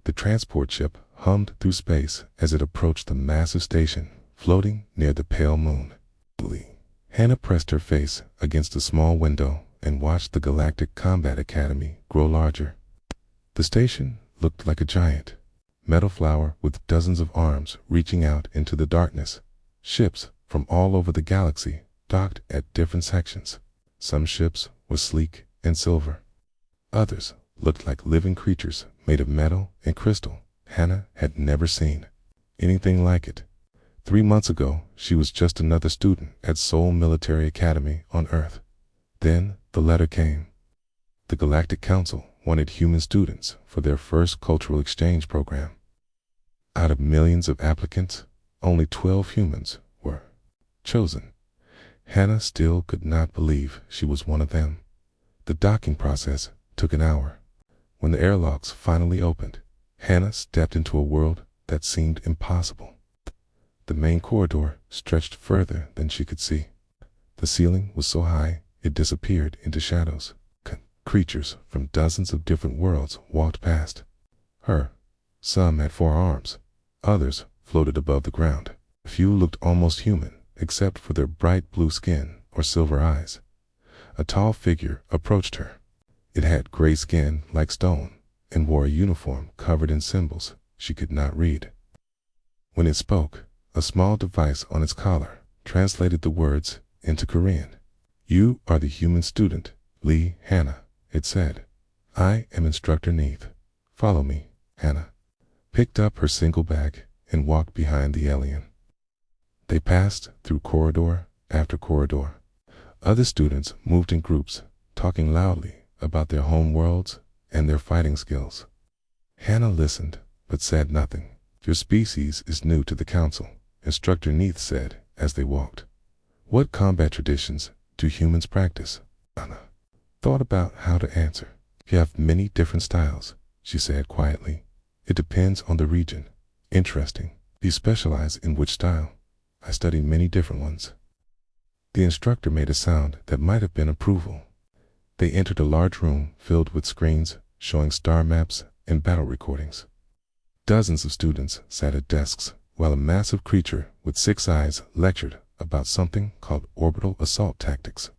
The transport ship hummed through space as it approached the massive station, floating near the pale moon. Hannah pressed her face against a small window and watched the Galactic Combat Academy grow larger. The station looked like a giant metal flower with dozens of arms reaching out into the darkness. Ships from all over the galaxy docked at different sections. Some ships were sleek and silver. Others looked like living creatures made of metal and crystal. Hannah had never seen anything like it. 3 months ago, she was just another student at Seoul Military Academy on Earth. Then the letter came. The Galactic Council wanted human students for their first cultural exchange program. Out of millions of applicants, only 12 humans were chosen. Hannah still could not believe she was one of them. The docking process took an hour. When the airlocks finally opened, Hannah stepped into a world that seemed impossible. The main corridor stretched further than she could see. The ceiling was so high it disappeared into shadows. Creatures from dozens of different worlds walked past her. Some had 4 arms. Others floated above the ground. A few looked almost human, except for their bright blue skin or silver eyes. A tall figure approached her. It had gray skin like stone and wore a uniform covered in symbols she could not read. When it spoke, a small device on its collar translated the words into Korean. "You are the human student, Lee Hannah," it said. "I am Instructor Neith. Follow me." Hannah picked up her single bag and walked behind the alien. They passed through corridor after corridor. Other students moved in groups, talking loudly about their home worlds and their fighting skills. Hannah listened, but said nothing. "Your species is new to the council," Instructor Neith said as they walked. "What combat traditions do humans practice?" Hannah thought about how to answer. "You have many different styles," she said quietly. "It depends on the region." "Interesting. Do you specialize in which style?" "I study many different ones." The instructor made a sound that might have been approval. They entered a large room filled with screens showing star maps and battle recordings. Dozens of students sat at desks while a massive creature with 6 eyes lectured about something called orbital assault tactics.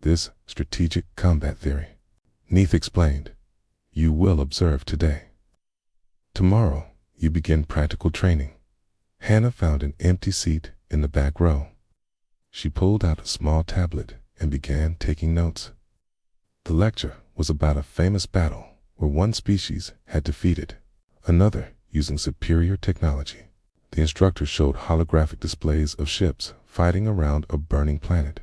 "This strategic combat theory," Neith explained, "you will observe today. Tomorrow, you begin practical training." Hannah found an empty seat in the back row. She pulled out a small tablet and began taking notes. The lecture was about a famous battle where one species had defeated another using superior technology. The instructor showed holographic displays of ships fighting around a burning planet.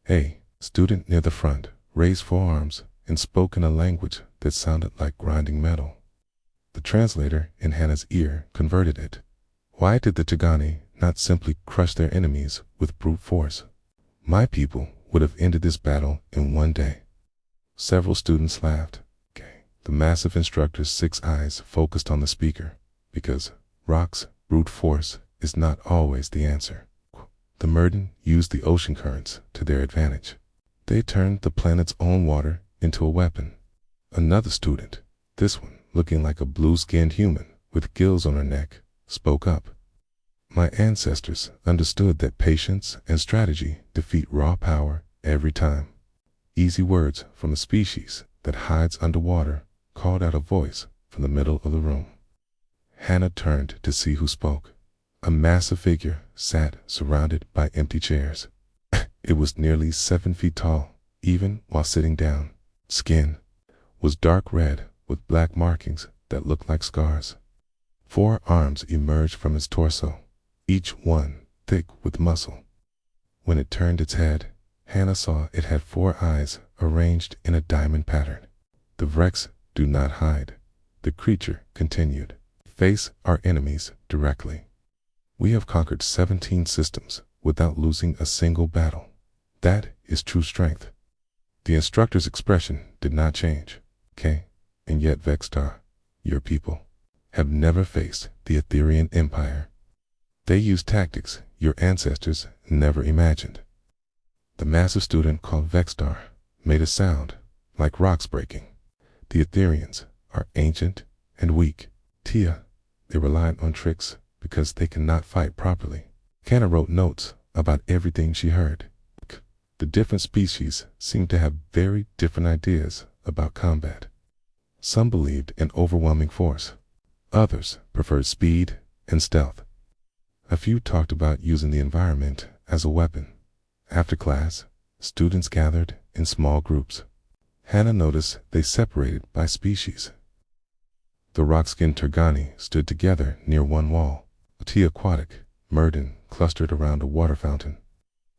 A student near the front raised 4 arms and spoke in a language that sounded like grinding metal. The translator in Hannah's ear converted it. Why did the Tagani not simply crush their enemies with brute force? "My people would have ended this battle in 1 day." Several students laughed. The massive instructor's 6 eyes focused on the speaker, because rocks, brute force is not always the answer. The Murden used the ocean currents to their advantage. They turned the planet's own water into a weapon. Another student, this one looking like a blue-skinned human with gills on her neck, spoke up. "My ancestors understood that patience and strategy defeat raw power every time." Easy words from a species that hides underwater called out a voice from the middle of the room. Hannah turned to see who spoke. A massive figure sat surrounded by empty chairs. It was nearly 7 feet tall, even while sitting down. Skin was dark red with black markings that looked like scars. 4 arms emerged from its torso, each one thick with muscle. When it turned its head, Hannah saw it had 4 eyes arranged in a diamond pattern. "The Vrex do not hide," the creature continued. "Face our enemies directly. We have conquered 17 systems without losing a single battle. That is true strength." The instructor's expression did not change. "Okay, and yet Vextar, your people, have never faced the Etherean Empire. They use tactics your ancestors never imagined." The massive student called Vextar made a sound like rocks breaking. "The Etherians are ancient and weak. Tia, they relied on tricks because they cannot fight properly. Hannah wrote notes about everything she heard. The different species seemed to have very different ideas about combat. Some believed in overwhelming force. Others preferred speed and stealth. A few talked about using the environment as a weapon. After class, students gathered in small groups. Hannah noticed they separated by species. The rock-skinned Turgani stood together near one wall. The aquatic Murden clustered around a water fountain.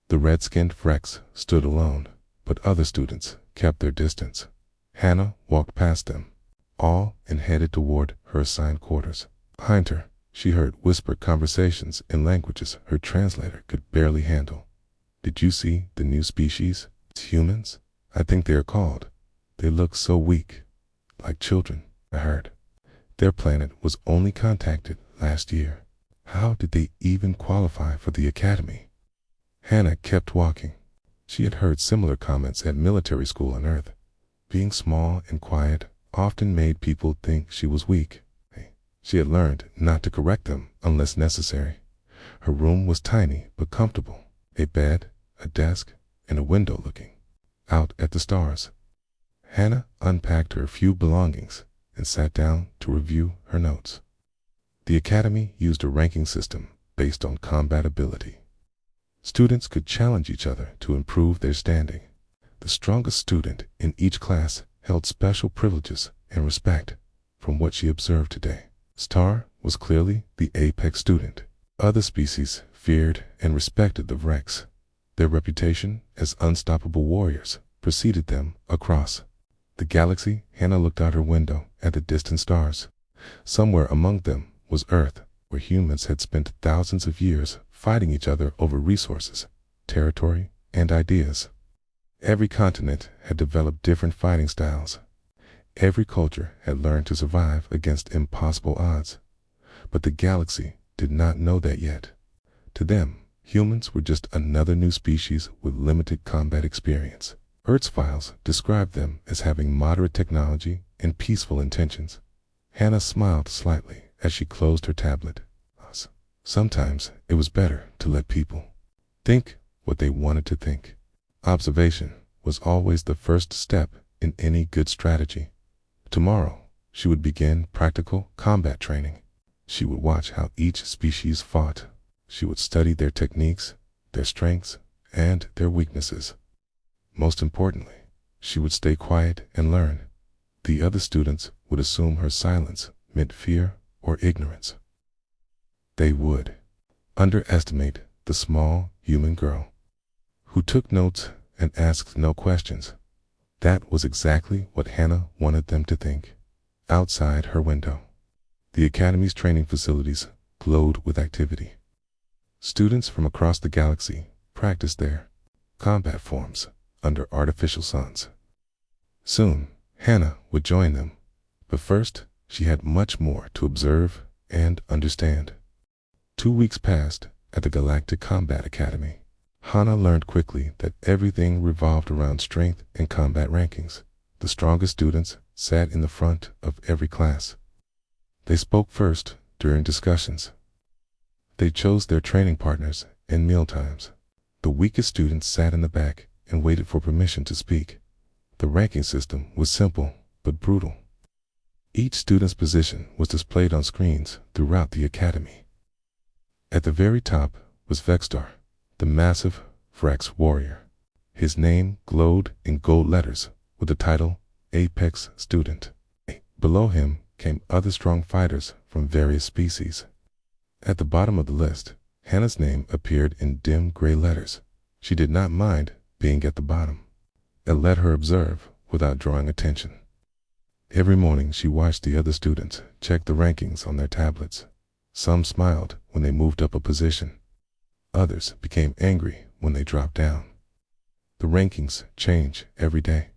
The red-skinned Frex stood alone, but other students kept their distance. Hannah walked past them, all and headed toward her assigned quarters. Behind her, she heard whispered conversations in languages her translator could barely handle. Did you see the new species? It's humans? I think they are called. They look so weak, like children, I heard. Their planet was only contacted last year. How did they even qualify for the academy? Hannah kept walking. She had heard similar comments at military school on Earth. Being small and quiet often made people think she was weak. She had learned not to correct them unless necessary. Her room was tiny but comfortable. A bed, a desk, and a window looking out at the stars. Hannah unpacked her few belongings and sat down to review her notes. The academy used a ranking system based on combat ability. Students could challenge each other to improve their standing. The strongest student in each class held special privileges and respect. From what she observed today, Star was clearly the apex student. Other species feared and respected the Vrex. Their reputation as unstoppable warriors preceded them across the galaxy. Hannah looked out her window at the distant stars. Somewhere among them was Earth, where humans had spent thousands of years fighting each other over resources, territory, and ideas. Every continent had developed different fighting styles. Every culture had learned to survive against impossible odds. But the galaxy did not know that yet. To them, humans were just another new species with limited combat experience. Earth's files described them as having moderate technology and peaceful intentions. Hannah smiled slightly as she closed her tablet. Sometimes it was better to let people think what they wanted to think. Observation was always the first step in any good strategy. Tomorrow, she would begin practical combat training. She would watch how each species fought. She would study their techniques, their strengths, and their weaknesses. Most importantly, she would stay quiet and learn. The other students would assume her silence meant fear or ignorance. They would underestimate the small human girl who took notes and asked no questions. That was exactly what Hannah wanted them to think. Outside her window, the academy's training facilities glowed with activity. Students from across the galaxy practiced their combat forms under artificial suns. Soon, Hannah would join them, but first she had much more to observe and understand. 2 weeks passed at the Galactic Combat Academy. Hannah learned quickly that everything revolved around strength and combat rankings. The strongest students sat in the front of every class. They spoke first during discussions. They chose their training partners in mealtimes. The weakest students sat in the back and waited for permission to speak. The ranking system was simple but brutal. Each student's position was displayed on screens throughout the academy. At the very top was Vexstar, the massive Vrex warrior. His name glowed in gold letters with the title Apex Student. Below him came other strong fighters from various species. At the bottom of the list, Hannah's name appeared in dim gray letters. She did not mind being at the bottom. It let her observe without drawing attention. Every morning she watched the other students check the rankings on their tablets. Some smiled when they moved up a position. Others became angry when they dropped down. The rankings change every day,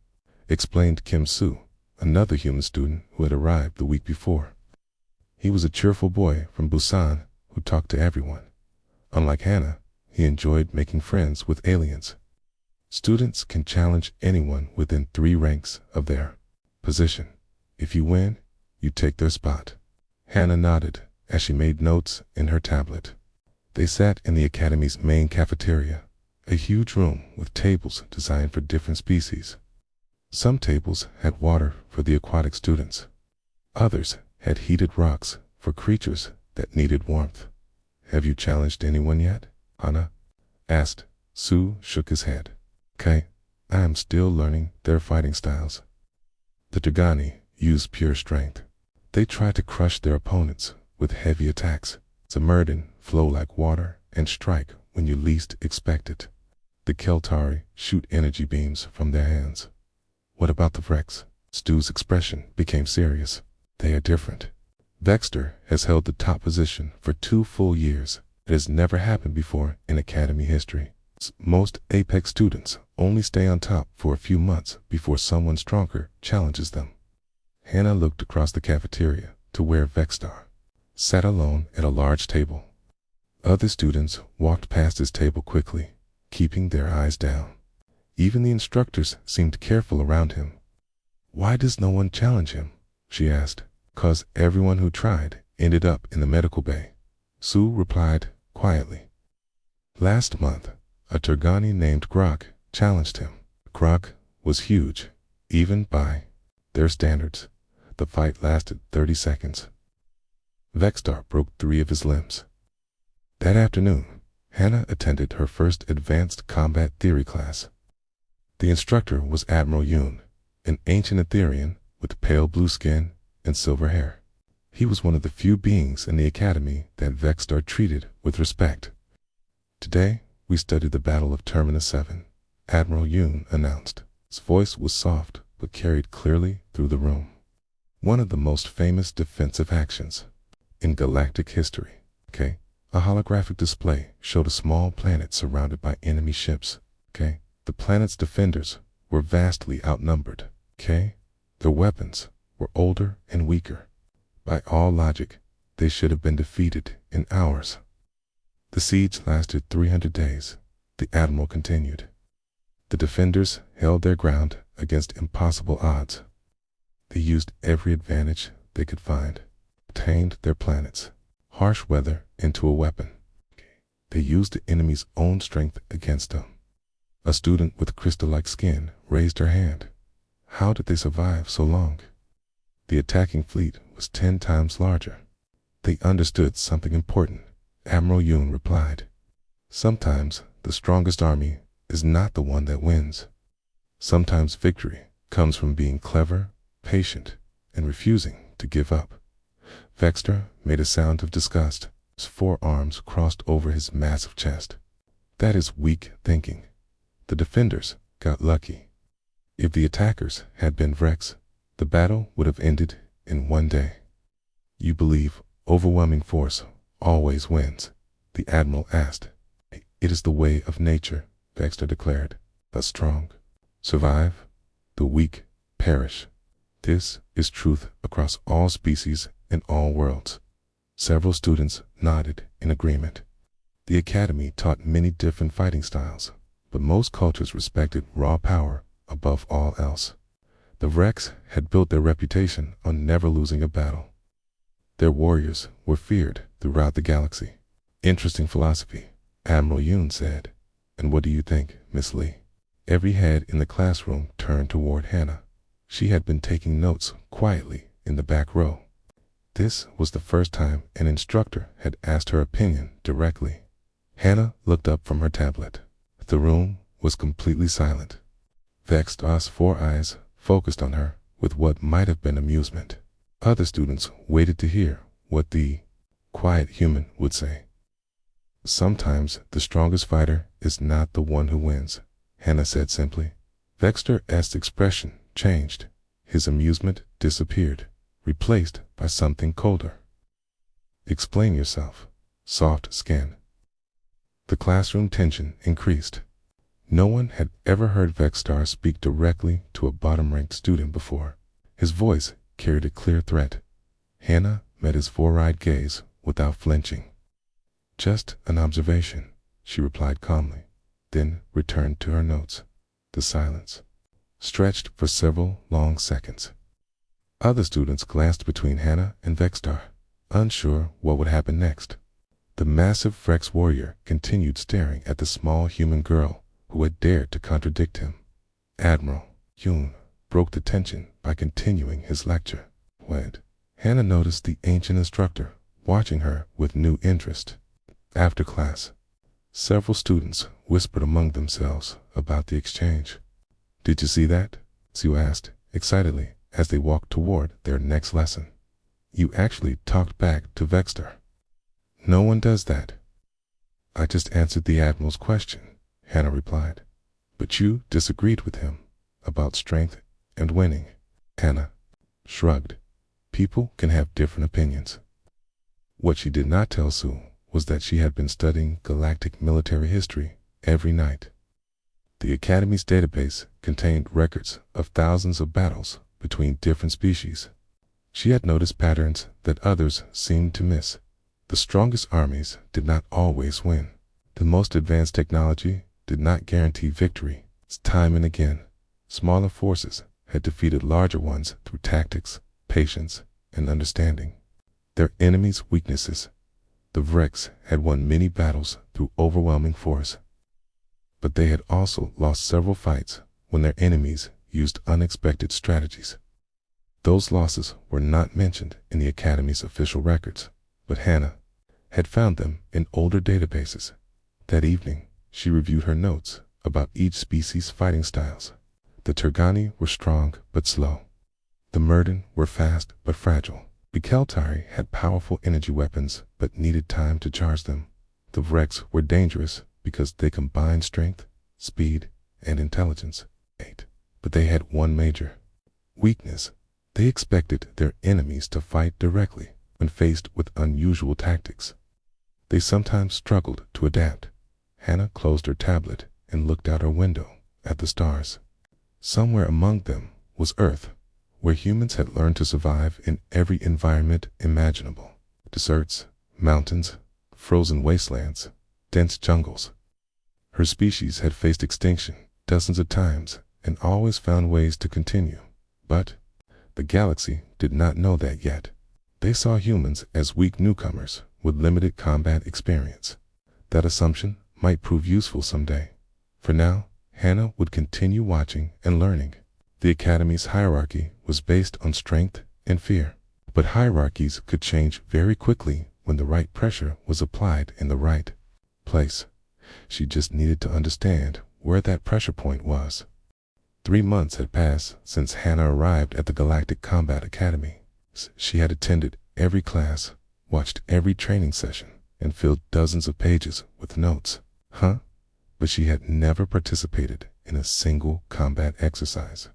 explained Kim Soo, another human student who had arrived the week before. He was a cheerful boy from Busan who talked to everyone. Unlike Hannah, he enjoyed making friends with aliens. Students can challenge anyone within 3 ranks of their position. If you win, you take their spot. Hannah nodded as she made notes in her tablet. They sat in the academy's main cafeteria, a huge room with tables designed for different species. Some tables had water for the aquatic students. Others had heated rocks for creatures that needed warmth. "Have you challenged anyone yet?" Hannah asked. Sue shook his head. "Okay, I am still learning their fighting styles." The Dragani used pure strength. They tried to crush their opponents with heavy attacks. The Murden flow like water and strike when you least expect it. The Keltari shoot energy beams from their hands. "What about the Vrex?" Stu's expression became serious. "They are different. Vexter has held the top position for 2 full years. It has never happened before in Academy history. Most Apex students only stay on top for a few months before someone stronger challenges them." Hannah looked across the cafeteria to where Vextar sat alone at a large table. Other students walked past his table quickly, keeping their eyes down. Even the instructors seemed careful around him. "Why does no one challenge him?" she asked. "'Cause everyone who tried ended up in the medical bay," Sue replied quietly. Last month, a Turgani named Grok challenged him. Grok was huge, even by their standards. The fight lasted 30 seconds. Vextar broke 3 of his limbs. That afternoon, Hannah attended her first advanced combat theory class. The instructor was Admiral Yoon, an ancient Etherian with pale blue skin and silver hair. He was one of the few beings in the academy that Vextar treated with respect. "Today, we studied the Battle of Terminus 7, Admiral Yoon announced. His voice was soft but carried clearly through the room. "One of the most famous defensive actions in galactic history. Okay? A holographic display showed a small planet surrounded by enemy ships. Okay? The planet's defenders were vastly outnumbered. Okay? Their weapons were older and weaker. By all logic, they should have been defeated in hours. The siege lasted 300 days, the Admiral continued. The defenders held their ground against impossible odds. They used every advantage they could find, tamed their planets, harsh weather into a weapon. They used the enemy's own strength against them." A student with crystal-like skin raised her hand. "How did they survive so long?" "The attacking fleet was 10 times larger. They understood something important," Admiral Yoon replied. "Sometimes the strongest army is not the one that wins. Sometimes victory comes from being clever, patient, and refusing to give up." Vexter made a sound of disgust. His forearms crossed over his massive chest. "That is weak thinking. The defenders got lucky. If the attackers had been Vrex, the battle would have ended in 1 day." "You believe overwhelming force always wins?" the Admiral asked. "It is the way of nature," Vexter declared. "The strong survive, the weak perish. This is truth across all species and all worlds." Several students nodded in agreement. The academy taught many different fighting styles, but most cultures respected raw power above all else. The Vrex had built their reputation on never losing a battle. Their warriors were feared throughout the galaxy. "Interesting philosophy," Admiral Yoon said. "And what do you think, Miss Lee?" Every head in the classroom turned toward Hannah. She had been taking notes quietly in the back row. This was the first time an instructor had asked her opinion directly. Hannah looked up from her tablet. The room was completely silent. Vextar's 4 eyes focused on her with what might have been amusement. Other students waited to hear what the quiet human would say. "Sometimes the strongest fighter is not the one who wins," Hannah said simply. Vexter's expression changed. His amusement disappeared, replaced by something colder. "Explain yourself." Soft skin. The classroom tension increased. No one had ever heard Vextar speak directly to a bottom-ranked student before. His voice carried a clear threat. Hannah met his 4-eyed gaze without flinching. "Just an observation," she replied calmly, then returned to her notes. The silence stretched for several long seconds. Other students glanced between Hannah and Vextar, unsure what would happen next. The massive Rex warrior continued staring at the small human girl who had dared to contradict him. Admiral Yoon broke the tension by continuing his lecture. Hannah noticed the ancient instructor watching her with new interest. After class, several students whispered among themselves about the exchange. "Did you see that?" Sue asked excitedly as they walked toward their next lesson. "You actually talked back to Vexter." "No one does that." "I just answered the Admiral's question," Hannah replied. "But you disagreed with him about strength and winning." Hannah shrugged. People can have different opinions. What she did not tell Sue was that she had been studying galactic military history every night. The Academy's database contained records of thousands of battles between different species. She had noticed patterns that others seemed to miss. The strongest armies did not always win. The most advanced technology did not guarantee victory. Time and again, smaller forces had defeated larger ones through tactics, patience, and understanding. Their enemies' weaknesses. The Vrex had won many battles through overwhelming force, but they had also lost several fights when their enemies used unexpected strategies. Those losses were not mentioned in the Academy's official records, but Hannah had found them in older databases. That evening, she reviewed her notes about each species' fighting styles. The Turgani were strong but slow. The Murden were fast but fragile. The Keltari had powerful energy weapons but needed time to charge them. The Vrex were dangerous because they combined strength, speed, and intelligence. But they had one major weakness. They expected their enemies to fight directly when faced with unusual tactics. They sometimes struggled to adapt. Hannah closed her tablet and looked out her window at the stars. Somewhere among them was Earth, where humans had learned to survive in every environment imaginable. Deserts, mountains, frozen wastelands, dense jungles. Her species had faced extinction dozens of times and always found ways to continue. But the galaxy did not know that yet. They saw humans as weak newcomers with limited combat experience. That assumption might prove useful someday. For now, Hannah would continue watching and learning. The Academy's hierarchy was based on strength and fear, but hierarchies could change very quickly when the right pressure was applied in the right place. She just needed to understand where that pressure point was. 3 months had passed since Hannah arrived at the Galactic Combat Academy. She had attended every class, watched every training session, and filled dozens of pages with notes. But she had never participated in a single combat exercise.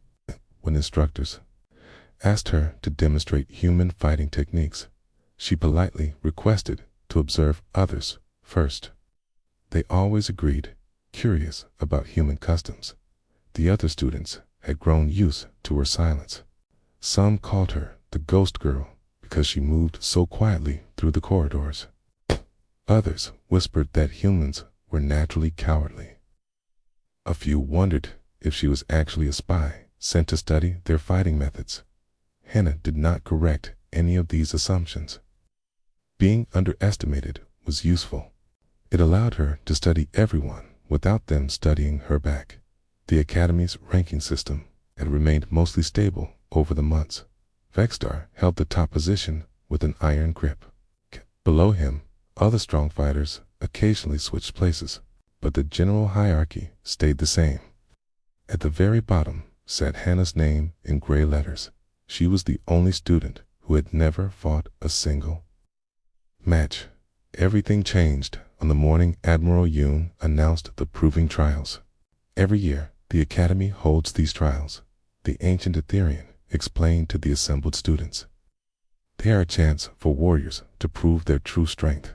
When instructors asked her to demonstrate human fighting techniques, she politely requested to observe others first. They always agreed, curious about human customs. The other students had grown used to her silence. Some called her the ghost girl because she moved so quietly through the corridors. Others whispered that humans were naturally cowardly. A few wondered if she was actually a spy sent to study their fighting methods. Hannah did not correct any of these assumptions. Being underestimated was useful. It allowed her to study everyone without them studying her back. The Academy's ranking system had remained mostly stable over the months. Vextar held the top position with an iron grip. Below him, other strong fighters occasionally switched places, but the general hierarchy stayed the same. At the very bottom sat Hannah's name in gray letters. She was the only student who had never fought a single match. Everything changed on the morning Admiral Yoon announced the proving trials. Every year, the Academy holds these trials, the ancient Etherean explained to the assembled students. They are a chance for warriors to prove their true strength.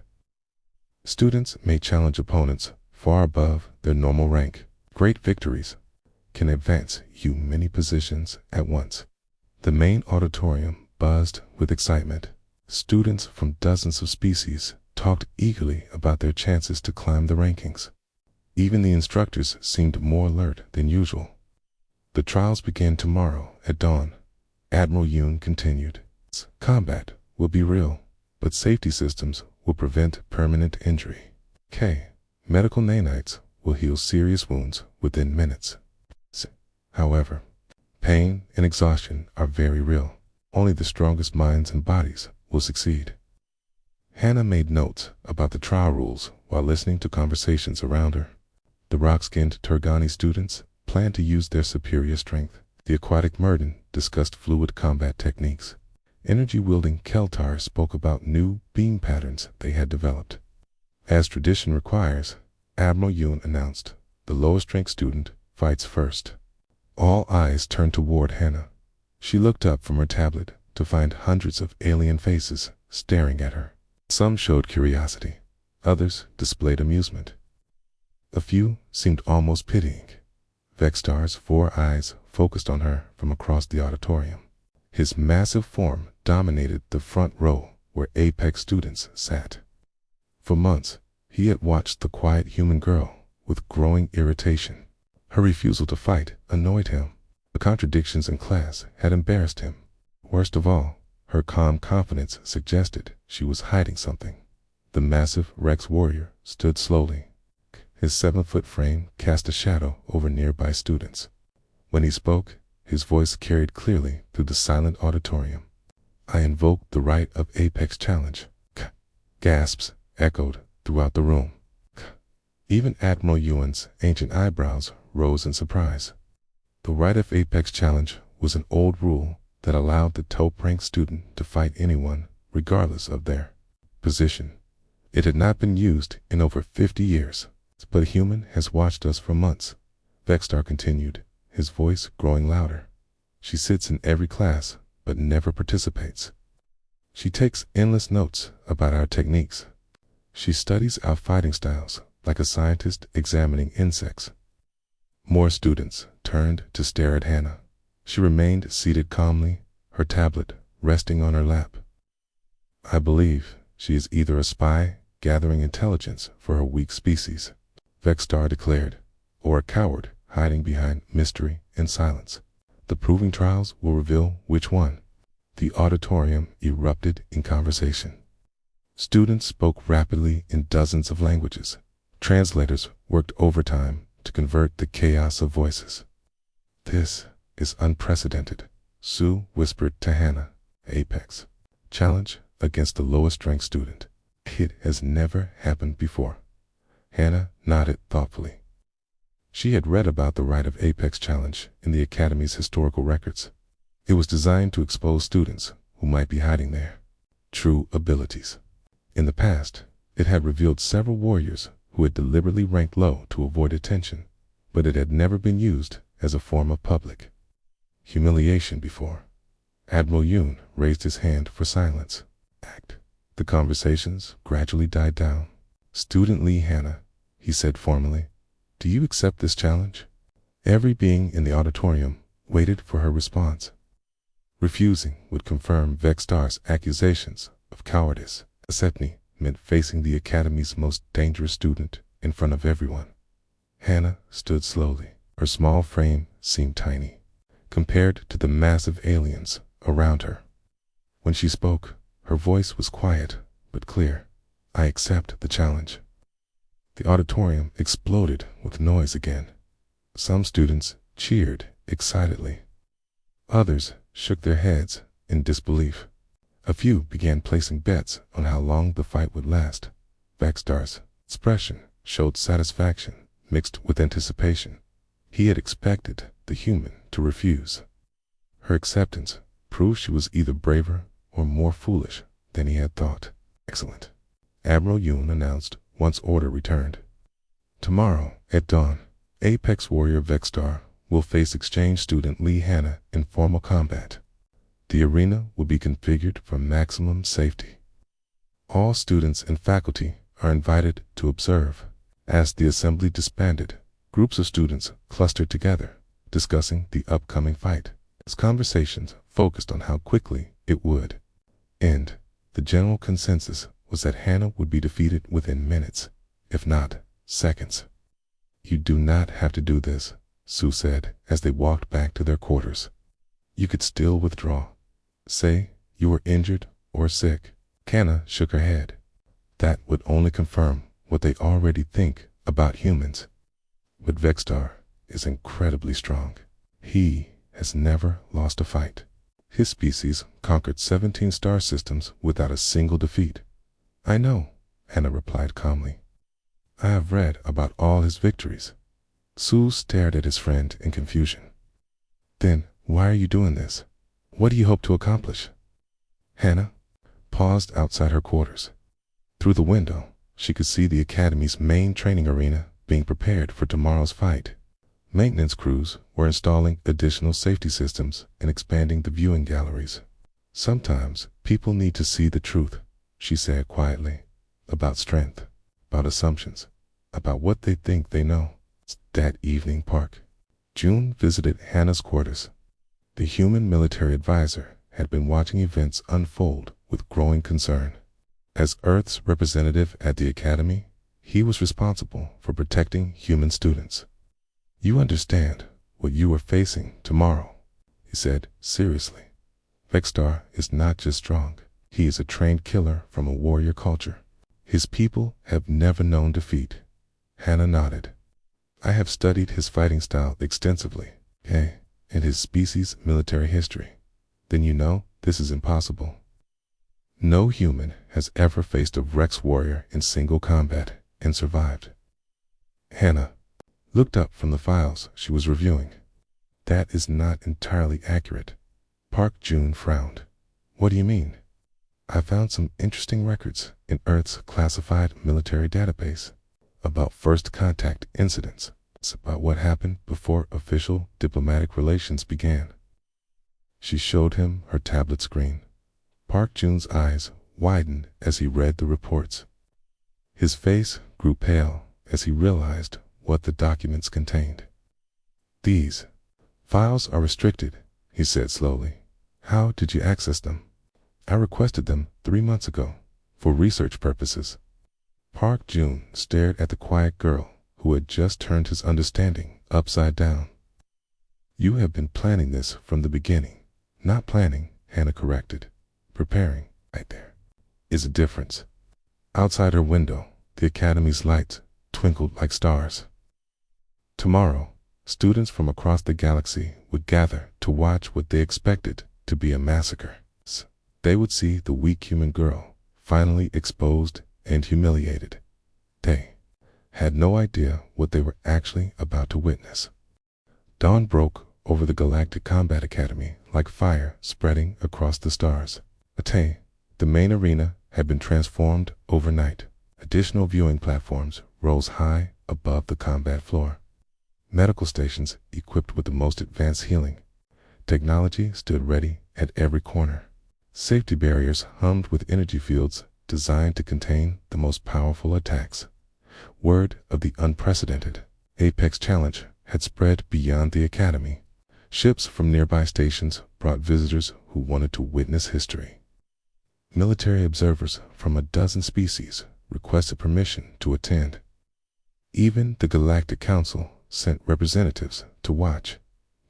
Students may challenge opponents far above their normal rank. Great victories can advance you many positions at once. The main auditorium buzzed with excitement. Students from dozens of species talked eagerly about their chances to climb the rankings. Even the instructors seemed more alert than usual. The trials begin tomorrow at dawn. Admiral Yoon continued. Combat will be real, but safety systems will prevent permanent injury. K. Medical nanites will heal serious wounds within minutes. However, pain and exhaustion are very real. Only the strongest minds and bodies will succeed. Hannah made notes about the trial rules while listening to conversations around her. The rock-skinned Turgani students planned to use their superior strength. The aquatic Murden discussed fluid combat techniques. Energy-wielding Keltar spoke about new beam patterns they had developed. As tradition requires, Admiral Yoon announced, "The lowest ranked student fights first." All eyes turned toward Hannah. She looked up from her tablet to find hundreds of alien faces staring at her. Some showed curiosity, others displayed amusement. A few seemed almost pitying. Vextar's 4 eyes focused on her from across the auditorium. His massive form dominated the front row where Apex students sat. For months, he had watched the quiet human girl with growing irritation. Her refusal to fight annoyed him. The contradictions in class had embarrassed him. Worst of all, her calm confidence suggested she was hiding something. The massive Rex warrior stood slowly. His 7-foot frame cast a shadow over nearby students. When he spoke, his voice carried clearly through the silent auditorium. "I invoke the right of Apex Challenge." Gasps echoed throughout the room. Even Admiral Yuan's ancient eyebrows rose in surprise. The right of Apex Challenge was an old rule that allowed the top-ranked student to fight anyone, regardless of their position. It had not been used in over 50 years, but a human has watched us for months. Vextar continued, his voice growing louder. "She sits in every class, but never participates. She takes endless notes about our techniques. She studies our fighting styles like a scientist examining insects." More students turned to stare at Hannah. She remained seated calmly, her tablet resting on her lap. "I believe she is either a spy gathering intelligence for her weak species," Vextar declared, "or a coward hiding behind mystery and silence. The proving trials will reveal which one." The auditorium erupted in conversation. Students spoke rapidly in dozens of languages. Translators worked overtime to convert the chaos of voices. "This is unprecedented," Sue whispered to Hannah. "Apex Challenge against the lowest ranked student. It has never happened before." Hannah nodded thoughtfully. She had read about the right of Apex Challenge in the Academy's historical records. It was designed to expose students who might be hiding their true abilities. In the past, it had revealed several warriors who had deliberately ranked low to avoid attention, but it had never been used as a form of public humiliation before. Admiral Yoon raised his hand for silence. The conversations gradually died down. "Student Lee Hannah," he said formally, "do you accept this challenge?" Every being in the auditorium waited for her response. Refusing would confirm Vextar's accusations of cowardice. Accepting meant facing the Academy's most dangerous student in front of everyone. Hannah stood slowly. Her small frame seemed tiny compared to the massive aliens around her. When she spoke, her voice was quiet but clear. "I accept the challenge." The auditorium exploded with noise again. Some students cheered excitedly. Others shook their heads in disbelief. A few began placing bets on how long the fight would last. Vextar's expression showed satisfaction mixed with anticipation. He had expected the human to refuse. Her acceptance proved she was either braver or more foolish than he had thought. "Excellent," Admiral Yoon announced once order returned. "Tomorrow at dawn, Apex Warrior Vextar will face exchange student Lee Hannah in formal combat. The arena will be configured for maximum safety. All students and faculty are invited to observe." As the assembly disbanded, groups of students clustered together, discussing the upcoming fight. As conversations focused on how quickly it would end, the general consensus was that Hannah would be defeated within minutes, if not seconds. "You do not have to do this," Sue said as they walked back to their quarters. "You could still withdraw. Say you were injured or sick." Hannah shook her head. That would only confirm what they already think about humans. But Vextar is incredibly strong. He has never lost a fight. His species conquered 17 star systems without a single defeat. I know, Hannah replied calmly. I have read about all his victories. Sue stared at his friend in confusion. Then why are you doing this? What do you hope to accomplish? Hannah paused outside her quarters. Through the window, she could see the Academy's main training arena being prepared for tomorrow's fight. Maintenance crews were installing additional safety systems and expanding the viewing galleries. Sometimes people need to see the truth, she said quietly, about strength, about assumptions, about what they think they know. That evening, Park June visited Hannah's quarters. The human military advisor had been watching events unfold with growing concern. As Earth's representative at the Academy, he was responsible for protecting human students. You understand what you are facing tomorrow, he said seriously. Vextar is not just strong, he is a trained killer from a warrior culture. His people have never known defeat. Hannah nodded. I have studied his fighting style extensively, and his species' military history. Then you know this is impossible. No human has ever faced a Rex warrior in single combat and survived. Hannah looked up from the files she was reviewing. That is not entirely accurate. Park June frowned. What do you mean? I found some interesting records in Earth's classified military database about first contact incidents. It's about what happened before official diplomatic relations began. She showed him her tablet screen. Park June's eyes widened as he read the reports. His face grew pale as he realized what the documents contained. These files are restricted, he said slowly. How did you access them? I requested them 3 months ago for research purposes. Park June stared at the quiet girl who had just turned his understanding upside down. You have been planning this from the beginning. Not planning, Hannah corrected. Preparing, right there, is a difference. Outside her window, the Academy's lights twinkled like stars. Tomorrow, students from across the galaxy would gather to watch what they expected to be a massacre. They would see the weak human girl finally exposed and humiliated. They had no idea what they were actually about to witness. Dawn broke over the Galactic Combat Academy like fire spreading across the stars. The main arena had been transformed overnight. Additional viewing platforms rose high above the combat floor. Medical stations equipped with the most advanced healing technology stood ready at every corner. Safety barriers hummed with energy fields designed to contain the most powerful attacks. Word of the unprecedented Apex Challenge had spread beyond the Academy. Ships from nearby stations brought visitors who wanted to witness history. Military observers from a dozen species requested permission to attend. Even the Galactic Council sent representatives to watch.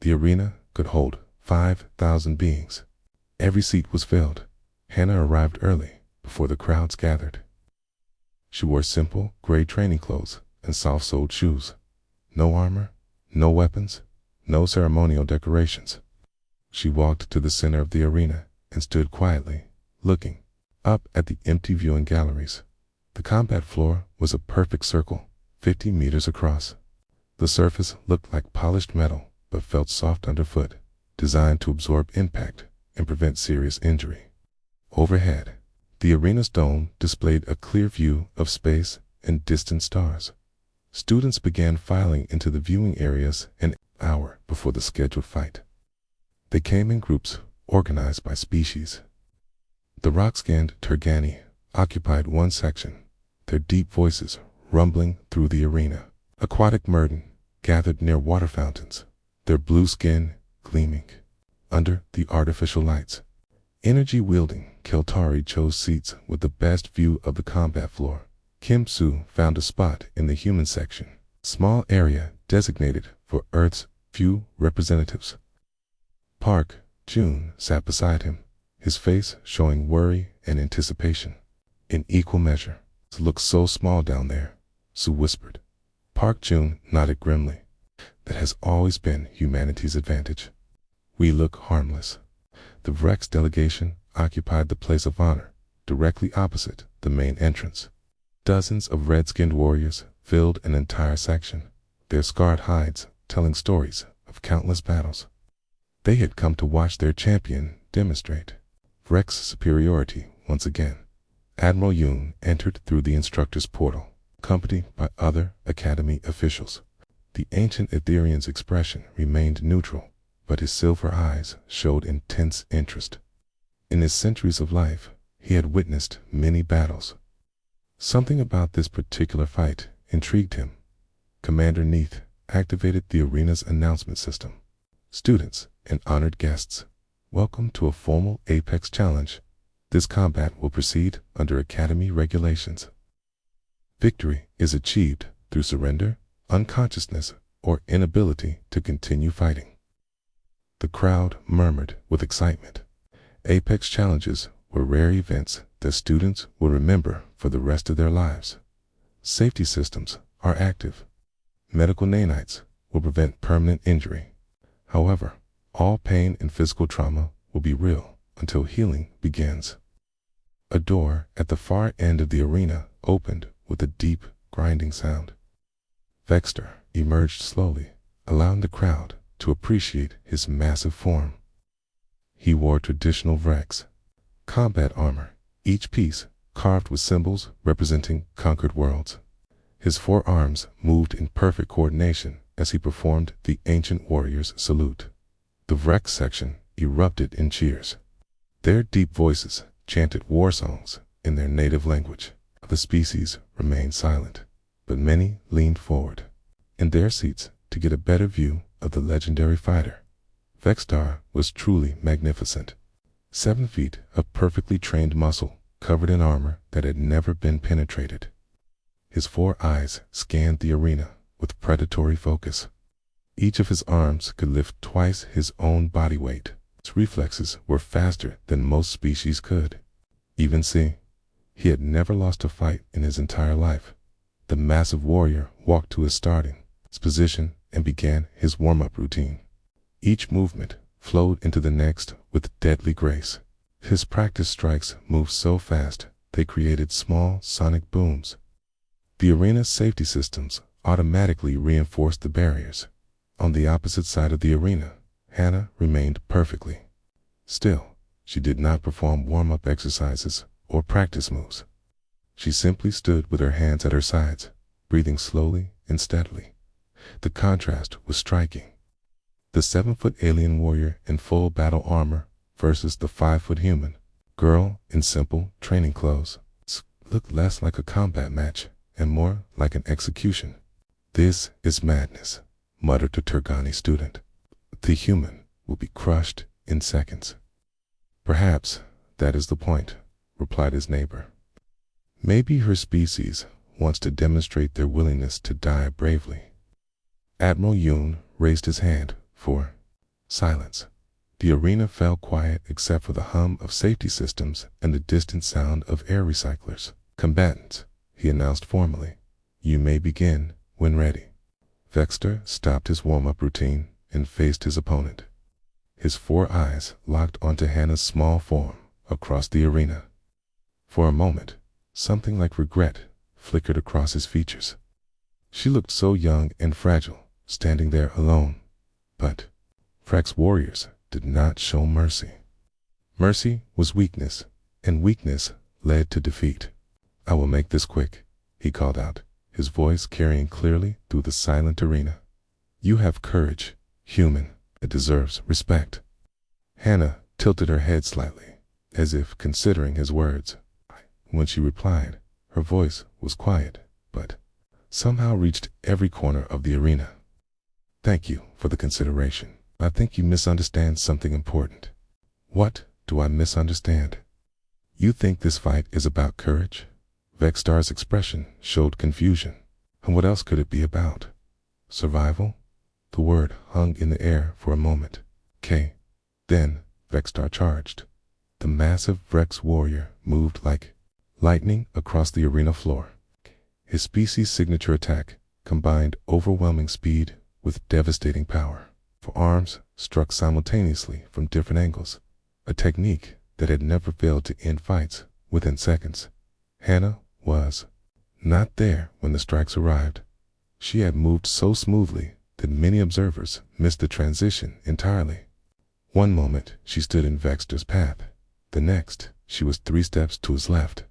The arena could hold 5,000 beings. Every seat was filled. Hannah arrived early, before the crowds gathered. She wore simple, gray training clothes and soft-soled shoes. No armor, no weapons, no ceremonial decorations. She walked to the center of the arena and stood quietly, looking up at the empty viewing galleries. The combat floor was a perfect circle, 50 meters across. The surface looked like polished metal, but felt soft underfoot, designed to absorb impact and prevent serious injury. Overhead, the arena's dome displayed a clear view of space and distant stars. Students began filing into the viewing areas an hour before the scheduled fight. They came in groups organized by species. The rock-skinned Turgani occupied one section, their deep voices rumbling through the arena. Aquatic Murden gathered near water fountains, their blue skin gleaming under the artificial lights. Energy-wielding Keltari chose seats with the best view of the combat floor. Kim Soo found a spot in the human section, small area designated for Earth's few representatives. Park June sat beside him, his face showing worry and anticipation. In equal measure. It looks so small down there, Sue whispered. Park Jun nodded grimly. That has always been humanity's advantage. We look harmless. The Vrex delegation occupied the place of honor, directly opposite the main entrance. Dozens of red-skinned warriors filled an entire section, their scarred hides telling stories of countless battles. They had come to watch their champion demonstrate Vrex superiority once again. Admiral Yoon entered through the instructor's portal, accompanied by other Academy officials. The ancient Etherean's expression remained neutral, but his silver eyes showed intense interest. In his centuries of life, he had witnessed many battles. Something about this particular fight intrigued him. Commander Neath activated the arena's announcement system. Students and honored guests, welcome to a formal Apex challenge. This combat will proceed under Academy regulations. Victory is achieved through surrender, unconsciousness, or inability to continue fighting. The crowd murmured with excitement. Apex challenges were rare events that students will remember for the rest of their lives. Safety systems are active. Medical nanites will prevent permanent injury. However, all pain and physical trauma will be real until healing begins. A door at the far end of the arena opened with a deep, grinding sound. Vexter emerged slowly, allowing the crowd to appreciate his massive form. He wore traditional Vrex combat armor, each piece carved with symbols representing conquered worlds. His forearms moved in perfect coordination as he performed the ancient warrior's salute. The Vrex section erupted in cheers. Their deep voices chanted war songs in their native language. The species remained silent, but many leaned forward in their seats to get a better view of the legendary fighter. Vextar was truly magnificent. 7 feet of perfectly trained muscle covered in armor that had never been penetrated. His 4 eyes scanned the arena with predatory focus. Each of his arms could lift twice his own body weight. His reflexes were faster than most species could. Even see, he had never lost a fight in his entire life. The massive warrior walked to his starting position and began his warm-up routine. Each movement flowed into the next with deadly grace. His practice strikes moved so fast they created small sonic booms. The arena's safety systems automatically reinforced the barriers. On the opposite side of the arena, Hannah remained perfectly still. She did not perform warm-up exercises or practice moves. She simply stood with her hands at her sides, breathing slowly and steadily. The contrast was striking. The 7-foot alien warrior in full battle armor versus the 5-foot human girl in simple training clothes looked less like a combat match and more like an execution. This is madness, muttered the Turgani student. The human will be crushed in seconds. Perhaps that is the point, replied his neighbor. Maybe her species wants to demonstrate their willingness to die bravely. Admiral Yoon raised his hand for silence. The arena fell quiet except for the hum of safety systems and the distant sound of air recyclers. Combatants, he announced formally, you may begin when ready. Vexter stopped his warm-up routine and faced his opponent. His 4 eyes locked onto Hannah's small form across the arena. For a moment, something like regret flickered across his features. She looked so young and fragile, standing there alone. But Vrex warriors did not show mercy. Mercy was weakness, and weakness led to defeat. I will make this quick, he called out, his voice carrying clearly through the silent arena. You have courage, human. It deserves respect. Hannah tilted her head slightly, as if considering his words. When she replied, her voice was quiet, but somehow reached every corner of the arena. Thank you for the consideration. I think you misunderstand something important. What do I misunderstand? You think this fight is about courage? Vextar's expression showed confusion. And what else could it be about? Survival? The word hung in the air for a moment. Then Vextar charged. The massive Rex warrior moved like lightning across the arena floor. His species' signature attack combined overwhelming speed with devastating power. Four arms struck simultaneously from different angles, a technique that had never failed to end fights within seconds. Hannah was not there when the strikes arrived. She had moved so smoothly that many observers missed the transition entirely. One moment she stood in Vexter's path, the next she was 3 steps to his left.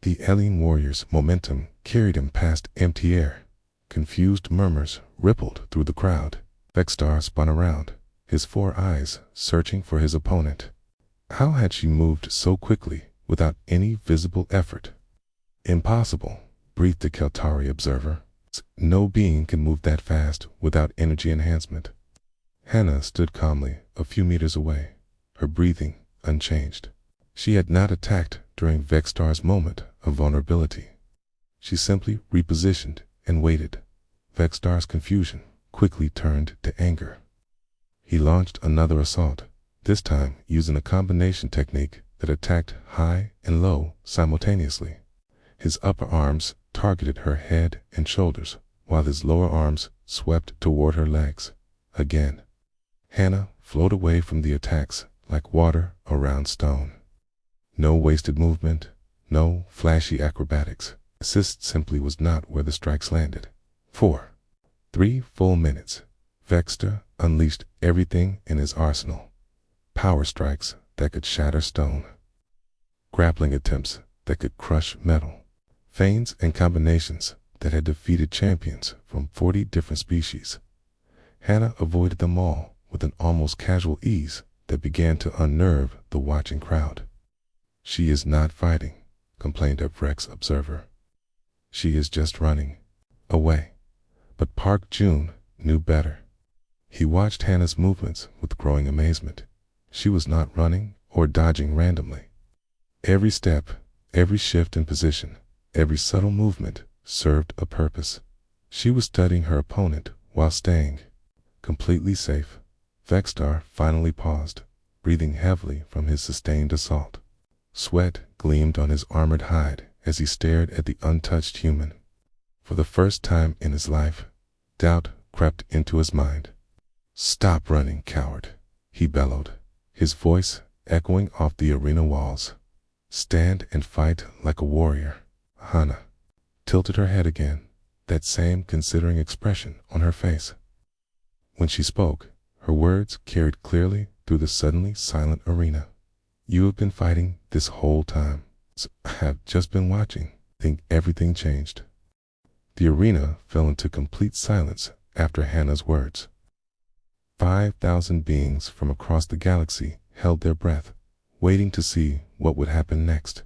The alien warrior's momentum carried him past empty air. Confused murmurs rippled through the crowd. Vextar spun around, his 4 eyes searching for his opponent. How had she moved so quickly without any visible effort? Impossible, breathed the Keltari observer. No being can move that fast without energy enhancement. Hannah stood calmly a few meters away, her breathing unchanged. She had not attacked during Vextar's moment of vulnerability. She simply repositioned and waited. Vextar's confusion quickly turned to anger. He launched another assault, this time using a combination technique that attacked high and low simultaneously. His upper arms targeted her head and shoulders, while his lower arms swept toward her legs. Again, Hannah flowed away from the attacks like water around stone. No wasted movement, no flashy acrobatics. Assist simply was not where the strikes landed. 3 full minutes. Vexter unleashed everything in his arsenal. Power strikes that could shatter stone. Grappling attempts that could crush metal. Feints and combinations that had defeated champions from 40 different species. Hannah avoided them all with an almost casual ease that began to unnerve the watching crowd. She is not fighting, complained a Rex observer. She is just running away. But Park Jun knew better. He watched Hannah's movements with growing amazement. She was not running or dodging randomly. Every step, every shift in position, every subtle movement served a purpose. She was studying her opponent while staying completely safe. Vextar finally paused, breathing heavily from his sustained assault. Sweat gleamed on his armored hide as he stared at the untouched human. For the first time in his life, doubt crept into his mind. "Stop running, coward," he bellowed, his voice echoing off the arena walls. "Stand and fight like a warrior." Hannah tilted her head again, that same considering expression on her face. When she spoke, her words carried clearly through the suddenly silent arena. "You have been fighting this whole time." "I have just been watching." "Think everything changed." The arena fell into complete silence after Hannah's words. 5,000 beings from across the galaxy held their breath, waiting to see what would happen next.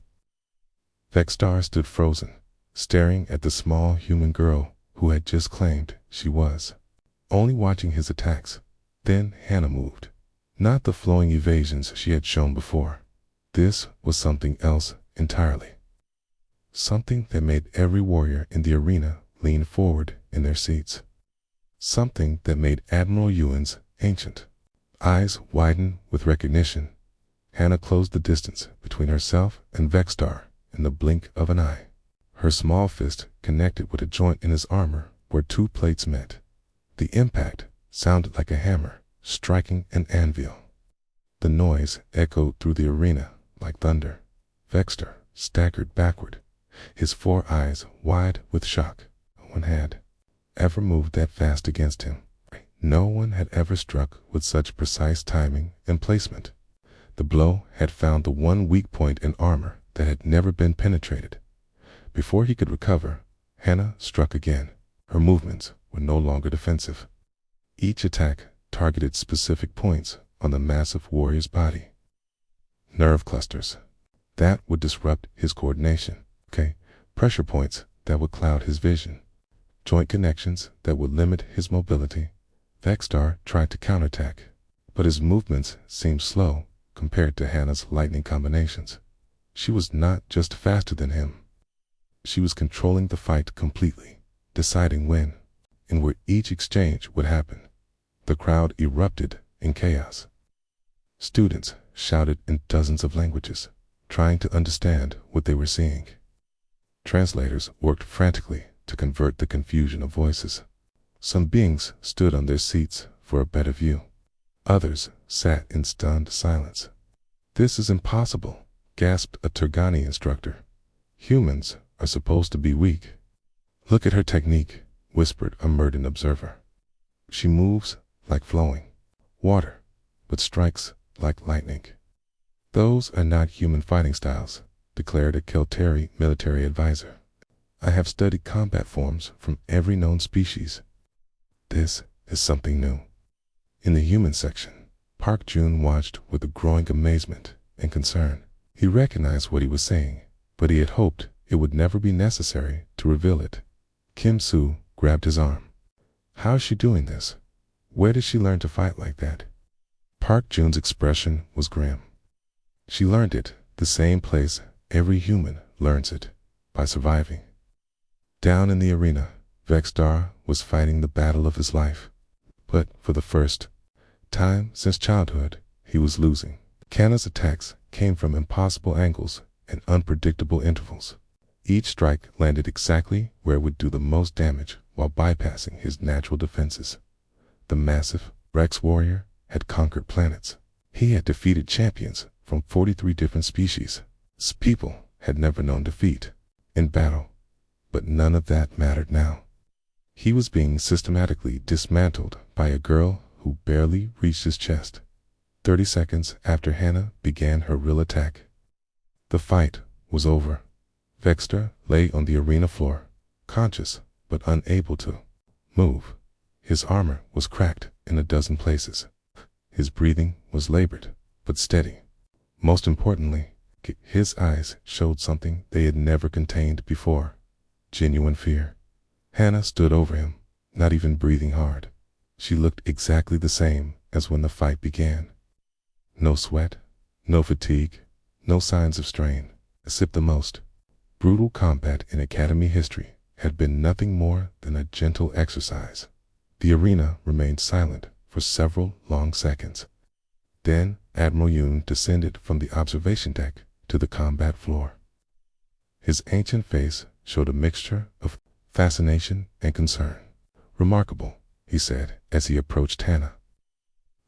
Vextar stood frozen, staring at the small human girl who had just claimed she was, only watching his attacks. Then Hannah moved. Not the flowing evasions she had shown before. This was something else entirely. Something that made every warrior in the arena lean forward in their seats. Something that made Admiral Ewan's ancient eyes widen with recognition. Hannah closed the distance between herself and Vextar in the blink of an eye. Her small fist connected with a joint in his armor where 2 plates met. The impact sounded like a hammer striking an anvil. The noise echoed through the arena like thunder. Vextar staggered backward, his 4 eyes wide with shock. No one had ever moved that fast against him. No one had ever struck with such precise timing and placement. The blow had found the one weak point in armor that had never been penetrated. Before he could recover, Hannah struck again. Her movements were no longer defensive. Each attack targeted specific points on the massive warrior's body. Nerve clusters that would disrupt his coordination. Pressure points that would cloud his vision. Joint connections that would limit his mobility. Vextar tried to counterattack, but his movements seemed slow compared to Hannah's lightning combinations. She was not just faster than him. She was controlling the fight completely, deciding when and where each exchange would happen. The crowd erupted in chaos. Students shouted in dozens of languages, trying to understand what they were seeing. Translators worked frantically to convert the confusion of voices. Some beings stood on their seats for a better view. Others sat in stunned silence. "This is impossible," gasped a Turgani instructor. "Humans are supposed to be weak." "Look at her technique," whispered a Murden observer. "She moves like flowing water, but strikes like lightning." "Those are not human fighting styles," declared a Kelteri military advisor. "I have studied combat forms from every known species. This is something new." In the human section, Park Jun watched with a growing amazement and concern. He recognized what he was saying, but he had hoped it would never be necessary to reveal it. Kim Soo grabbed his arm. "How is she doing this? Where did she learn to fight like that?" Park Jun's expression was grim. "She learned it the same place every human learns it, by surviving." Down in the arena, Vexstar was fighting the battle of his life. But for the first time since childhood, he was losing. Kanna's attacks came from impossible angles and unpredictable intervals. Each strike landed exactly where it would do the most damage while bypassing his natural defenses. The massive Rex warrior had conquered planets. He had defeated champions from 43 different species. His people had never known defeat in battle, but none of that mattered now. He was being systematically dismantled by a girl who barely reached his chest. 30 seconds after Hannah began her real attack, the fight was over. Vexter lay on the arena floor, conscious but unable to move. His armor was cracked in a dozen places. His breathing was labored but steady. Most importantly, his eyes showed something they had never contained before: genuine fear. Hannah stood over him, not even breathing hard. She looked exactly the same as when the fight began. No sweat, no fatigue, no signs of strain, except the most brutal combat in Academy history had been nothing more than a gentle exercise. The arena remained silent for several long seconds. Then Admiral Yoon descended from the observation deck to the combat floor. His ancient face showed a mixture of fascination and concern. "Remarkable," he said as he approached Hannah.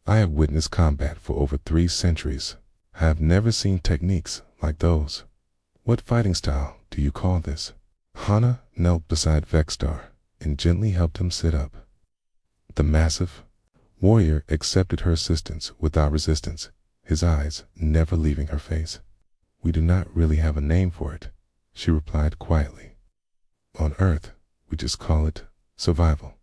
"I have witnessed combat for over 3 centuries. I have never seen techniques like those. What fighting style do you call this?" Hannah knelt beside Vexstar and gently helped him sit up. The massive warrior accepted her assistance without resistance, his eyes never leaving her face. "We do not really have a name for it," she replied quietly. "On Earth, we just call it survival."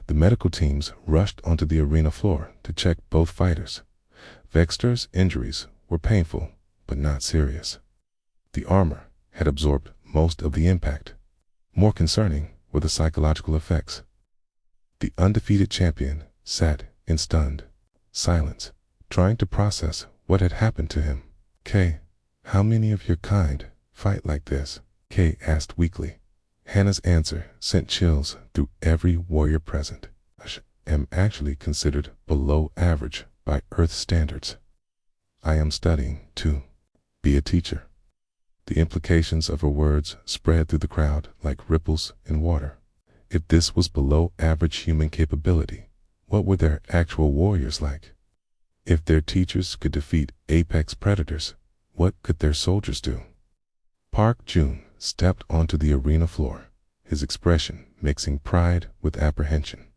The medical teams rushed onto the arena floor to check both fighters. Vexter's injuries were painful, but not serious. The armor had absorbed most of the impact. More concerning were the psychological effects. The undefeated champion sat in stunned silence, trying to process what had happened to him. "Kay, how many of your kind fight like this?" Kay asked weakly. Hannah's answer sent chills through every warrior present. "I am actually considered below average by Earth standards. I am studying to be a teacher." The implications of her words spread through the crowd like ripples in water. If this was below average human capability, what were their actual warriors like? If their teachers could defeat apex predators, what could their soldiers do? Park Jun stepped onto the arena floor, his expression mixing pride with apprehension.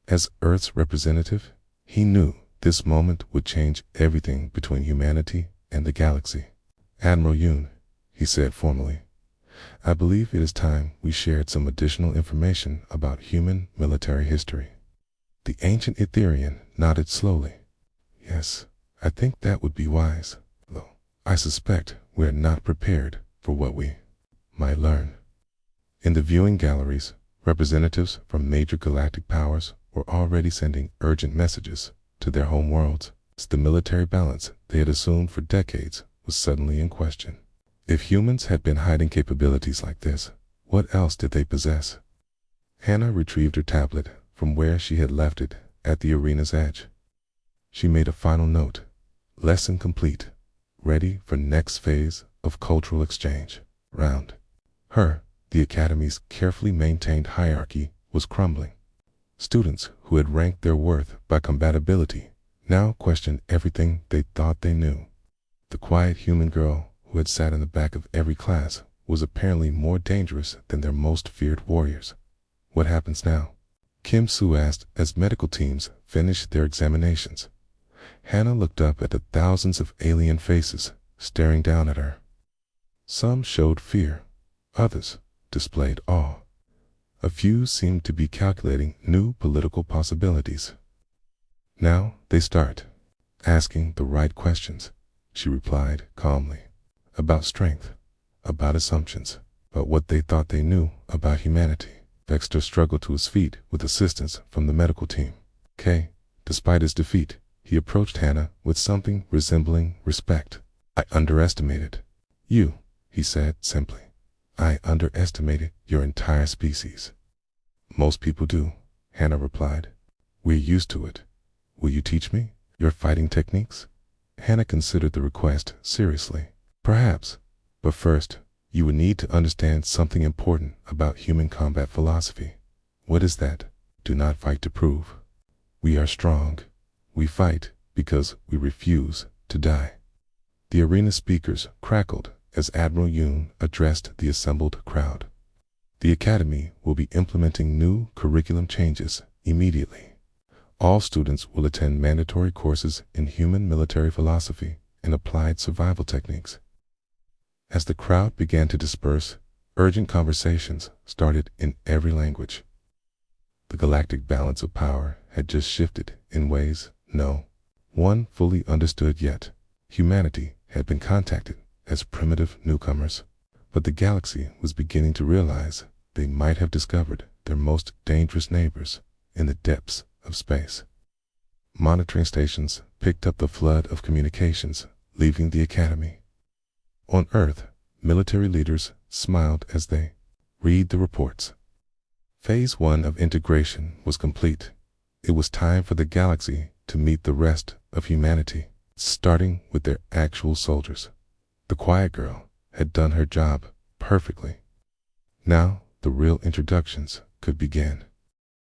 As Earth's representative, he knew this moment would change everything between humanity and the galaxy. "Admiral Yoon," he said formally, "I believe it is time we shared some additional information about human military history." The ancient Etherian nodded slowly. "Yes, I think that would be wise, though I suspect we are not prepared for what we might learn." In the viewing galleries, representatives from major galactic powers were already sending urgent messages to their home worlds. The military balance they had assumed for decades was suddenly in question. If humans had been hiding capabilities like this, what else did they possess? Hannah retrieved her tablet from where she had left it at the arena's edge. She made a final note: Lesson complete. Ready for next phase of cultural exchange. Round her, the academy's carefully maintained hierarchy was crumbling. Students who had ranked their worth by compatibility now questioned everything they thought they knew. The quiet human girl who had sat in the back of every class was apparently more dangerous than their most feared warriors. What happens now? Kim Soo asked as medical teams finished their examinations. Hannah looked up at the thousands of alien faces staring down at her. Some showed fear, others displayed awe. A few seemed to be calculating new political possibilities. Now they start asking the right questions, she replied calmly. About strength, about assumptions, about what they thought they knew about humanity. Dexter struggled to his feet with assistance from the medical team. Despite his defeat, he approached Hannah with something resembling respect. I underestimated you, he said simply. I underestimated your entire species. Most people do, Hannah replied. We're used to it. Will you teach me your fighting techniques? Hannah considered the request seriously. Perhaps, but first, you would need to understand something important about human combat philosophy. What is that? Do not fight to prove. We are strong. We fight because we refuse to die. The arena speakers crackled as Admiral Yoon addressed the assembled crowd. The Academy will be implementing new curriculum changes immediately. All students will attend mandatory courses in human military philosophy and applied survival techniques. As the crowd began to disperse, urgent conversations started in every language. The galactic balance of power had just shifted in ways no one fully understood yet. Humanity had been contacted as primitive newcomers, but the galaxy was beginning to realize they might have discovered their most dangerous neighbors in the depths of space. Monitoring stations picked up the flood of communications leaving the Academy. On Earth, military leaders smiled as they read the reports. Phase 1 of integration was complete. It was time for the galaxy to meet the rest of humanity, starting with their actual soldiers. The quiet girl had done her job perfectly. Now the real introductions could begin.